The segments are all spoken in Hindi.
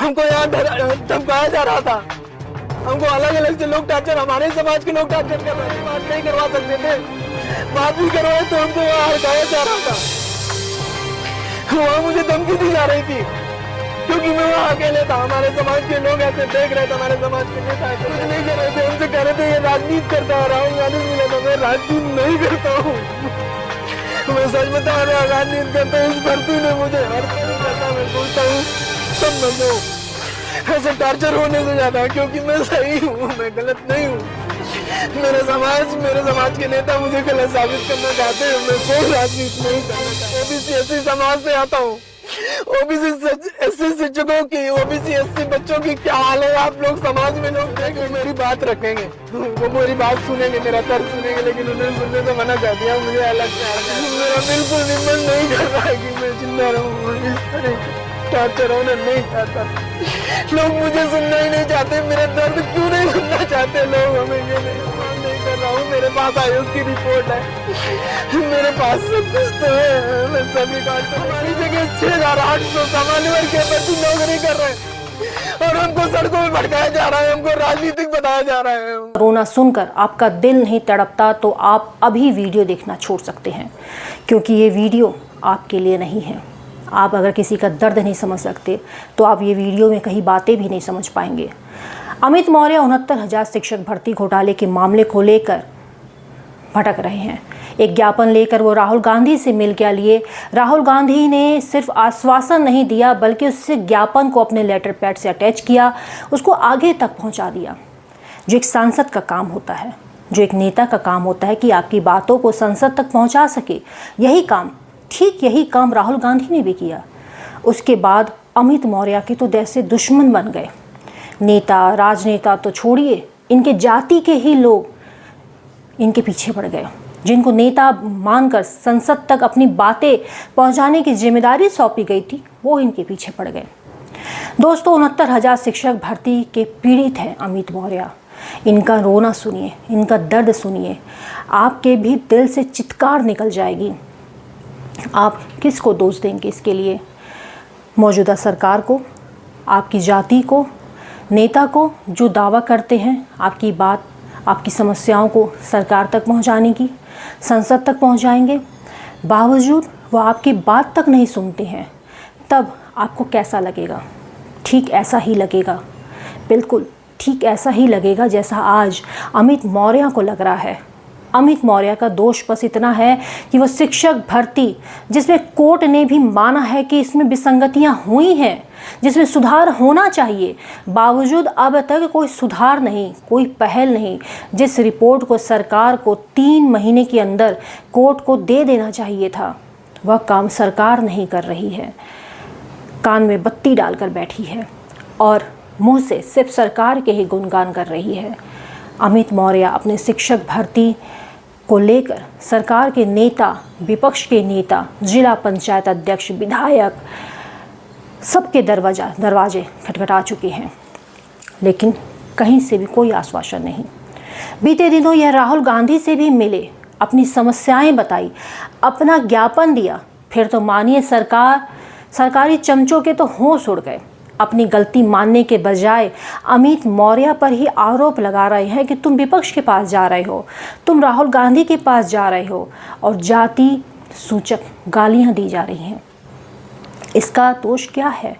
हमको यहाँ धमकाया जा रहा था, हमको अलग अलग से लोग टार्चर, हमारे समाज के लोग टार्चर कर रहे थे, बात नहीं करवा सकते थे, बात भी करवाए तो हमको वहाँ हटाया जा रहा था। वहाँ मुझे धमकी दी जा रही थी क्योंकि मैं वहाँ अकेले था। हमारे समाज के लोग ऐसे देख रहे थे, हमारे समाज के नेता कुछ नहीं कर रहे थे, हमसे कह रहे थे ये राजनीति करता है, राहुल गांधी मिला था। मैं राजनीति नहीं करता हूँ, मैं सच बता रहा हूँ, राजनीति करता हूँ। इस भर्ती ने मुझे हर तरह करता, मैं सोचता हूँ सब बंदो ऐसे टार्चर होने से ज्यादा, क्योंकि मैं सही हूँ, मैं गलत नहीं हूँ। मेरे समाज के नेता मुझे गलत साबित करना चाहते हैं। मैं कोई राजनीति नहीं करना चाहता। ओबीसी एससी समाज से आता हूँ, ओबीसी एससी शिक्षकों की, ओबीसी एससी बच्चों की क्या हाल है, आप लोग समाज में लोग देखेंगे, मेरी बात रखेंगे, वो मेरी बात सुनेंगे, मेरा तर्क सुनेंगे, लेकिन उन्हें सुनने से मना कर दिया। मुझे अलग से मेरा बिल्कुल निमन नहीं कर रहा है कि मैं जिंदा रहूँ। टार्चर होना नहीं चाहता, लोग मुझे सुनना ही नहीं चाहते, मेरा दर्द क्यों नहीं सुनना चाहते लोग। हमें ये नहीं कर रहा हूँ, मेरे पास आयोग की रिपोर्ट है, मेरे पास सब कुछ तो है। मैं सभी काट हमारी जगह 6800 सामान्य वर्ग के बच्चे नौकरी कर रहे हैं और हमको सड़कों में भटकाया जा रहा है, हमको राजनीतिक बताया जा रहा है। रोना सुनकर आपका दिल नहीं तड़पता तो आप अभी वीडियो देखना छोड़ सकते हैं, क्योंकि ये वीडियो आपके लिए नहीं है। आप अगर किसी का दर्द नहीं समझ सकते तो आप ये वीडियो में कहीं बातें भी नहीं समझ पाएंगे। अमित मौर्य 69,000 शिक्षक भर्ती घोटाले के मामले को लेकर भटक रहे हैं। एक ज्ञापन लेकर वो राहुल गांधी से मिल के लिए, राहुल गांधी ने सिर्फ आश्वासन नहीं दिया बल्कि उससे ज्ञापन को अपने लेटर पैड से अटैच किया, उसको आगे तक पहुंचा दिया। जो एक सांसद का काम होता है, जो एक नेता का काम होता है कि आपकी बातों को संसद तक पहुंचा सके, ठीक यही काम राहुल गांधी ने भी किया। उसके बाद अमित मौर्य के तो जैसे दुश्मन बन गए। नेता राजनेता तो छोड़िए, इनके जाति के ही लोग इनके पीछे पड़ गए। जिनको नेता मानकर संसद तक अपनी बातें पहुंचाने की जिम्मेदारी सौंपी गई थी, वो इनके पीछे पड़ गए। दोस्तों, 69,000 शिक्षक भर्ती के पीड़ित हैं अमित मौर्य। इनका रोना सुनिए, इनका दर्द सुनिए, आपके भी दिल से चित्कार निकल जाएगी। आप किसको दोष देंगे इसके लिए? मौजूदा सरकार को, आपकी जाति को, नेता को जो दावा करते हैं आपकी बात, आपकी समस्याओं को सरकार तक पहुंचाने की, संसद तक पहुंचाएंगे, बावजूद वो आपकी बात तक नहीं सुनते हैं, तब आपको कैसा लगेगा? ठीक ऐसा ही लगेगा, बिल्कुल ठीक ऐसा ही लगेगा जैसा आज अमित मौर्य को लग रहा है। अमित मौर्य का दोष बस इतना है कि वो शिक्षक भर्ती, जिसमें कोर्ट ने भी माना है कि इसमें विसंगतियां हुई हैं, जिसमें सुधार होना चाहिए, बावजूद अब तक कोई सुधार नहीं, कोई पहल नहीं। जिस रिपोर्ट को सरकार को 3 महीने के अंदर कोर्ट को दे देना चाहिए था, वह काम सरकार नहीं कर रही है। कान में बत्ती डालकर बैठी है और मुंह से सिर्फ सरकार के ही गुणगान कर रही है। अमित मौर्य अपने शिक्षक भर्ती को लेकर सरकार के नेता, विपक्ष के नेता, जिला पंचायत अध्यक्ष, विधायक, सबके दरवाजे खटखटा चुके हैं, लेकिन कहीं से भी कोई आश्वासन नहीं। बीते दिनों यह राहुल गांधी से भी मिले, अपनी समस्याएं बताई, अपना ज्ञापन दिया, फिर तो मानिए सरकारी चमचों के तो होश उड़ गए। अपनी गलती मानने के बजाय अमित मौर्य पर ही आरोप लगा रहे हैं कि तुम विपक्ष के पास जा रहे हो, तुम राहुल गांधी के पास जा रहे हो, और जाति सूचक गालियां दी जा रही हैं। इसका दोष क्या है?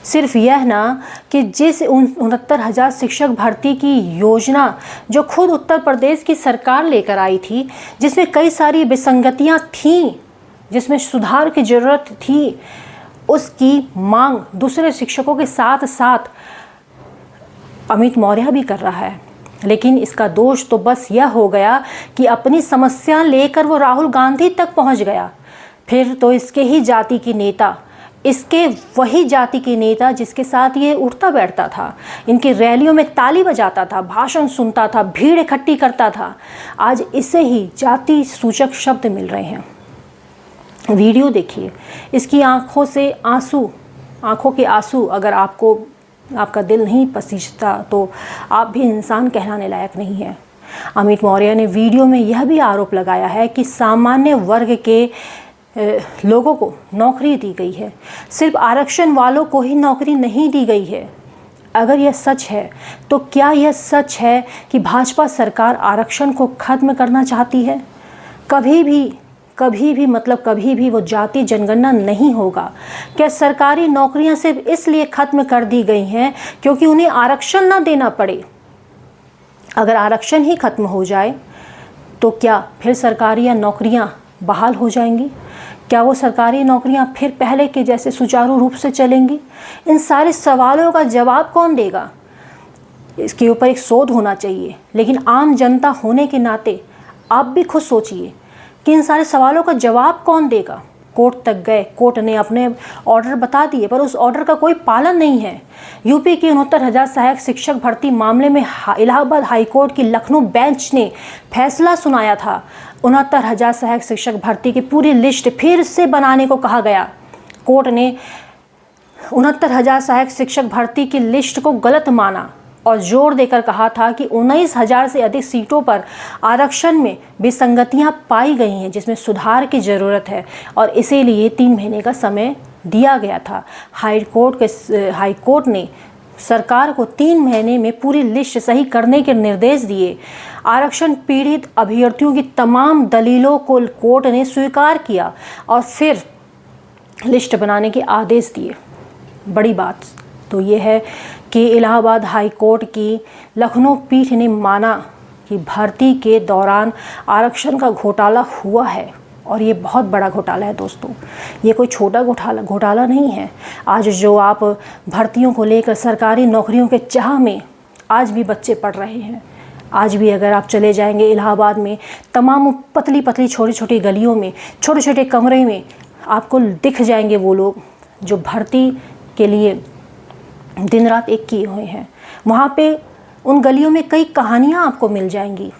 सिर्फ यह ना कि जिस 69,000 शिक्षक भर्ती की योजना जो खुद उत्तर प्रदेश की सरकार लेकर आई थी, जिसमें कई सारी विसंगतियां थीं, जिसमें सुधार की ज़रूरत थी, उसकी मांग दूसरे शिक्षकों के साथ साथ अमित मौर्य भी कर रहा है। लेकिन इसका दोष तो बस यह हो गया कि अपनी समस्या लेकर वो राहुल गांधी तक पहुंच गया। फिर तो इसके ही जाति की नेता, इसके वही जाति के नेता जिसके साथ ये उठता बैठता था, इनकी रैलियों में ताली बजाता था, भाषण सुनता था, भीड़ इकट्ठी करता था, आज इसे ही जाति सूचक शब्द मिल रहे हैं। वीडियो देखिए, इसकी आंखों के आंसू अगर आपका दिल नहीं पसीजता तो आप भी इंसान कहलाने लायक नहीं है। अमित मौर्य ने वीडियो में यह भी आरोप लगाया है कि सामान्य वर्ग के लोगों को नौकरी दी गई है, सिर्फ आरक्षण वालों को ही नौकरी नहीं दी गई है। अगर यह सच है तो क्या यह सच है कि भाजपा सरकार आरक्षण को ख़त्म करना चाहती है? कभी भी मतलब कभी भी वो जाति जनगणना नहीं होगा। क्या सरकारी नौकरियां सिर्फ इसलिए ख़त्म कर दी गई हैं क्योंकि उन्हें आरक्षण ना देना पड़े? अगर आरक्षण ही ख़त्म हो जाए तो क्या फिर सरकारी नौकरियां बहाल हो जाएंगी? क्या वो सरकारी नौकरियां फिर पहले के जैसे सुचारू रूप से चलेंगी? इन सारे सवालों का जवाब कौन देगा? इसके ऊपर एक शोध होना चाहिए। लेकिन आम जनता होने के नाते आप भी खुद सोचिए कि इन सारे सवालों का जवाब कौन देगा? कोर्ट तक गए, कोर्ट ने अपने ऑर्डर बता दिए, पर उस ऑर्डर का कोई पालन नहीं है। यूपी की 69,000 सहायक शिक्षक भर्ती मामले में इलाहाबाद हाईकोर्ट की लखनऊ बेंच ने फैसला सुनाया था। 69,000 सहायक शिक्षक भर्ती की पूरी लिस्ट फिर से बनाने को कहा गया। कोर्ट ने 69,000 सहायक शिक्षक भर्ती की लिस्ट को गलत माना और जोर देकर कहा था कि 19,000 से अधिक सीटों पर आरक्षण में विसंगतियां पाई गई हैं, जिसमें सुधार की ज़रूरत है और इसीलिए 3 महीने का समय दिया गया था। हाईकोर्ट ने सरकार को 3 महीने में पूरी लिस्ट सही करने के निर्देश दिए। आरक्षण पीड़ित अभ्यर्थियों की तमाम दलीलों को कोर्ट ने स्वीकार किया और फिर लिस्ट बनाने के आदेश दिए। बड़ी बात तो ये है कि इलाहाबाद हाई कोर्ट की लखनऊ पीठ ने माना कि भर्ती के दौरान आरक्षण का घोटाला हुआ है और ये बहुत बड़ा घोटाला है दोस्तों। ये कोई छोटा घोटाला नहीं है। आज जो आप भर्तियों को लेकर सरकारी नौकरियों के चाह में आज भी बच्चे पढ़ रहे हैं। आज भी अगर आप चले जाएंगे इलाहाबाद में, तमाम पतली पतली छोटी छोटी गलियों में, छोटे छोटे कमरे में आपको दिख जाएंगे वो लोग जो भर्ती के लिए दिन रात एक किए हुए हैं। वहाँ पे उन गलियों में कई कहानियाँ आपको मिल जाएंगी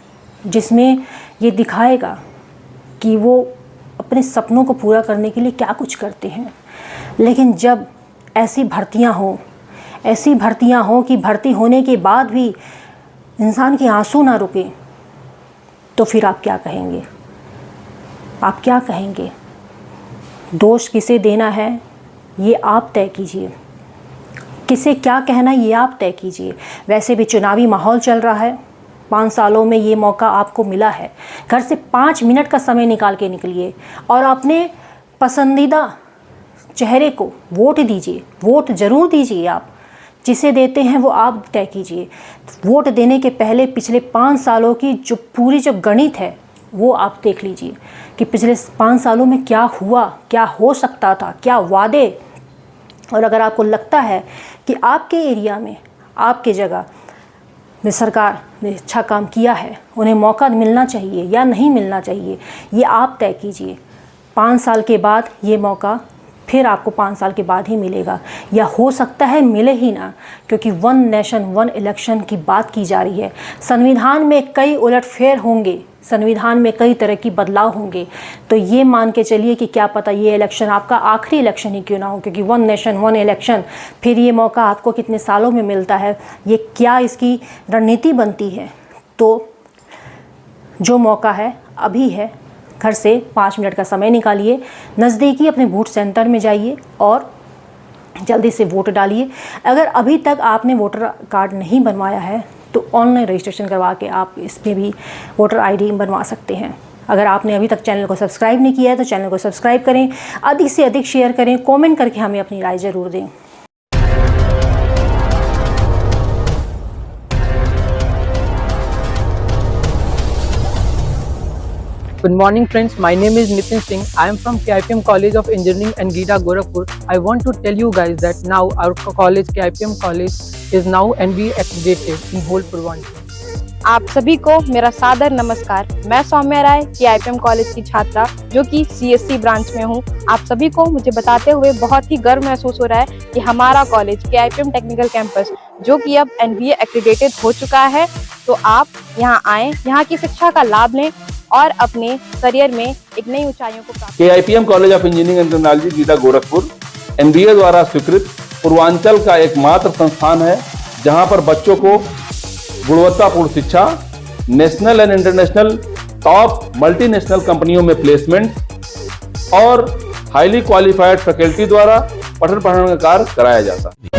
जिसमें ये दिखाएगा कि वो अपने सपनों को पूरा करने के लिए क्या कुछ करते हैं। लेकिन जब ऐसी भर्तियाँ हों कि भर्ती होने के बाद भी इंसान के आंसू ना रुके, तो फिर आप क्या कहेंगे? आप क्या कहेंगे? दोष किसे देना है ये आप तय कीजिए, किसे क्या कहना ये आप तय कीजिए। वैसे भी चुनावी माहौल चल रहा है, 5 सालों में ये मौका आपको मिला है। घर से 5 मिनट का समय निकाल के निकलिए और अपने पसंदीदा चेहरे को वोट दीजिए। वोट ज़रूर दीजिए, आप जिसे देते हैं वो आप तय कीजिए। वोट देने के पहले पिछले 5 सालों की जो गणित है वो आप देख लीजिए कि पिछले 5 सालों में क्या हुआ, क्या हो सकता था, क्या वादे। और अगर आपको लगता है कि आपके एरिया में, आपके जगह में सरकार ने अच्छा काम किया है, उन्हें मौका मिलना चाहिए या नहीं मिलना चाहिए, ये आप तय कीजिए। 5 साल के बाद ये मौका फिर आपको 5 साल के बाद ही मिलेगा, या हो सकता है मिले ही ना, क्योंकि 1 नेशन 1 इलेक्शन की बात की जा रही है। संविधान में कई उलटफेर होंगे, संविधान में कई तरह की बदलाव होंगे। तो ये मान के चलिए कि क्या पता ये इलेक्शन आपका आखिरी इलेक्शन ही क्यों ना हो, क्योंकि 1 नेशन 1 इलेक्शन, फिर ये मौका आपको कितने सालों में मिलता है, ये क्या इसकी रणनीति बनती है। तो जो मौका है अभी है, घर से 5 मिनट का समय निकालिए, नज़दीकी अपने वोट सेंटर में जाइए और जल्दी से वोट डालिए। अगर अभी तक आपने वोटर कार्ड नहीं बनवाया है तो ऑनलाइन रजिस्ट्रेशन करवा के आप इसमें भी वोटर आईडी बनवा सकते हैं। अगर आपने अभी तक चैनल को सब्सक्राइब नहीं किया है तो चैनल को सब्सक्राइब करें, अधिक से अधिक शेयर करें, कमेंट करके हमें अपनी राय ज़रूर दें। Good morning friends, my name is Nitin Singh. I am from KIPM College of Engineering and Gita Gorakhpur. I want to tell you guys that now our college, KIPM College, is now NBA accredited in whole Purvanchal. आप सभी को मेरा सादर नमस्कार। मैं सौम्या राय, KIPM कॉलेज की छात्रा जो कि CSC ब्रांच में हूँ। आप सभी को मुझे बताते हुए बहुत ही गर्व महसूस हो रहा है कि हमारा कॉलेज KIPM टेक्निकल कैंपस जो कि अब NBA accredited हो चुका है। तो आप यहाँ आएँ, यहाँ की शिक्षा का लाभ लें और अपने करियर में एक नई ऊंचाइयों को प्राप्त। KIPM College of Engineering and Technology GIDA Gorakhpur NBA द्वारा स्वीकृत पूर्वांचल का एकमात्र संस्थान है जहां पर बच्चों को गुणवत्तापूर्ण शिक्षा, national and international top multinational कंपनियों में प्लेसमेंट, और हाईली क्वालिफाइड फैकल्टी द्वारा पठन पाठन का कार्य कराया जाता है।